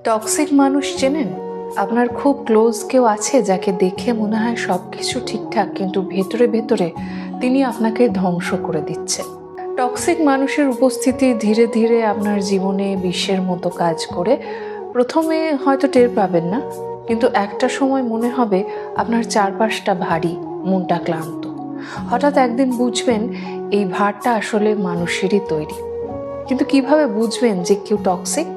Toxic মানুষ চেনেন? আপনার খুব ক্লোজ কেউ আছে যাকে দেখে মনে হয় সব কিছু ঠিকঠাক, কিন্তু ভেতরে ভেতরে তিনি আপনাকে ধ্বংস করে দিচ্ছেন। টক্সিক মানুষের উপস্থিতি ধীরে ধীরে আপনার জীবনে বিষের মতো কাজ করে। প্রথমে হয়তো টের পাবেন না, কিন্তু একটা সময় মনে হবে আপনার চারপাশটা ভারী, মনটা ক্লান্ত। হঠাৎ একদিন বুঝবেন এই ভারটা আসলে মানুষেরই তৈরি। কিন্তু কিভাবে বুঝবেন যে কেউ টক্সিক?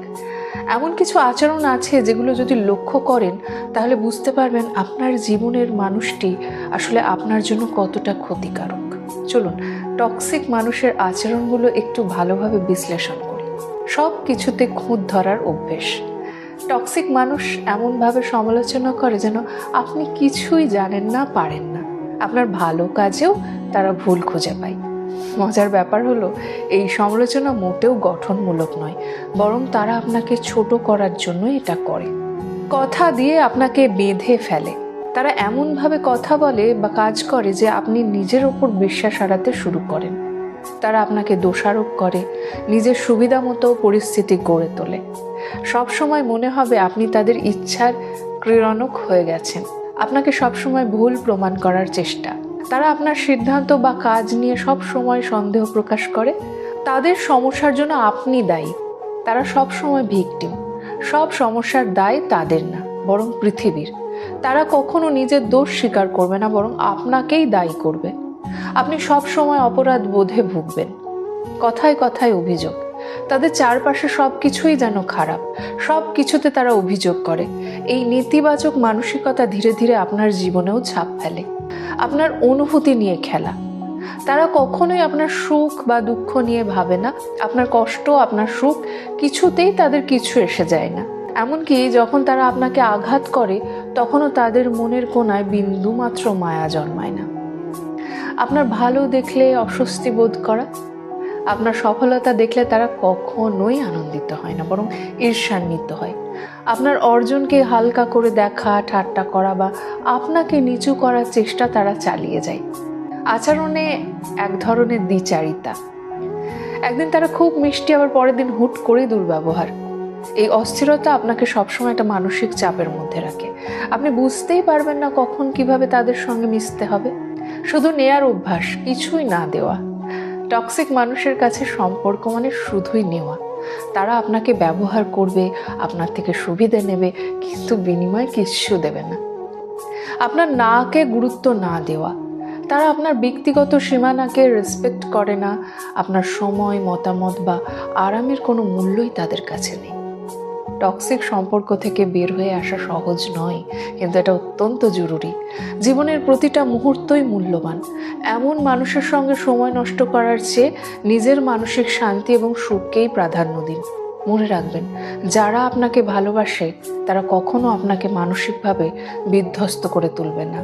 এমন কিছু আচরণ আছে যেগুলো যদি লক্ষ্য করেন তাহলে বুঝতে পারবেন আপনার জীবনের মানুষটি আসলে আপনার জন্য কতটা ক্ষতিকারক। চলুন টক্সিক মানুষের আচরণগুলো একটু ভালোভাবে বিশ্লেষণ করি। সব কিছুতে খুঁত ধরার অভ্যেস। টক্সিক মানুষ এমনভাবে সমালোচনা করে যেন আপনি কিছুই জানেন না, পারেন না। আপনার ভালো কাজেও তারা ভুল খুঁজে পায়। মজার ব্যাপার হলো, এই সমালোচনা মোটেও গঠনমূলক নয়, বরং তারা আপনাকে ছোট করার জন্য এটা করে। কথা দিয়ে আপনাকে বেঁধে ফেলে। তারা এমনভাবে কথা বলে বা কাজ করে যে আপনি নিজের ওপর বিশ্বাস হারাতে শুরু করেন। তারা আপনাকে দোষারোপ করে, নিজের সুবিধা মতো পরিস্থিতি গড়ে তোলে। সবসময় মনে হবে আপনি তাদের ইচ্ছার ক্রীড়নক হয়ে গেছেন। আপনাকে সবসময় ভুল প্রমাণ করার চেষ্টা। তারা আপনার সিদ্ধান্ত বা কাজ নিয়ে সব সময় সন্দেহ প্রকাশ করে। তাদের সমস্যার জন্য আপনি দায়ী। তারা সব সময় ভিকটিম। সব সমস্যার দায় তাদের না, বরং পৃথিবীর। তারা কখনো নিজের দোষ স্বীকার করবে না, বরং আপনাকেই দায়ী করবে। আপনি সব সময় অপরাধ বোধে ভুগবেন। কথায় কথায় অভিযোগ। তাদের চারপাশে সব কিছুই যেন খারাপ, সব কিছুতে তারা অভিযোগ করে। এই নেতিবাচক মানসিকতা ধীরে ধীরে আপনার জীবনেও ছাপ ফেলে। আপনার অনুভূতি নিয়ে খেলা। তারা কখনোই আপনার সুখ বা দুঃখ নিয়ে ভাবে না। আপনার কষ্ট, আপনার সুখ কিছুতেই তাদের কিছু এসে যায় না। এমনকি যখন তারা আপনাকে আঘাত করে, তখনও তাদের মনের কোণায় বিন্দু মাত্র মায়া জন্মায় না। আপনার ভালো দেখলে অস্বস্তি বোধ করা। আপনার সফলতা দেখলে তারা কখনোই আনন্দিত হয় না, বরং ঈর্ষান্বিত হয়। আপনার অর্জনকে হালকা করে দেখা, ঠাট্টা করা বা আপনাকে নিচু করার চেষ্টা তারা চালিয়ে যায়। আচরণে এক ধরনের দ্বিচারিতা। একদিন তারা খুব মিষ্টি, আবার পরের দিন হুট করেই দুর্ব্যবহার। এই অস্থিরতা আপনাকে সবসময় একটা মানসিক চাপের মধ্যে রাখে। আপনি বুঝতেই পারবেন না কখন কিভাবে তাদের সঙ্গে মিশতে হবে। শুধু নেয়ার অভ্যাস, কিছুই না দেওয়া। টক্সিক মানুষের কাছে সম্পর্ক মানে শুধুই নেওয়া। তারা আপনাকে ব্যবহার করবে, আপনার থেকে সুবিধা নেবে, কিন্তু বিনিময়ে কিচ্ছু দেবে না। আপনার নাকে গুরুত্ব না দেওয়া। তারা আপনার ব্যক্তিগত সীমানাকে রেসপেক্ট করে না। আপনার সময়, মতামত বা আরামের কোনো মূল্যই তাদের কাছে নেই। টক্সিক সম্পর্ক থেকে বের হয়ে আসা সহজ নয়, কিন্তু এটা অত্যন্ত জরুরি। জীবনের প্রতিটা মুহূর্তই মূল্যবান। এমন মানুষের সঙ্গে সময় নষ্ট করার চেয়ে নিজের মানসিক শান্তি এবং সুখকেই প্রাধান্য দিন। মনে রাখবেন, যারা আপনাকে ভালোবাসে তারা কখনো আপনাকে মানসিকভাবে বিধ্বস্ত করে তুলবে না।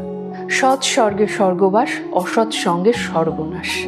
সৎ স্বর্গে স্বর্গবাস, অসৎ সঙ্গে সর্বনাশ।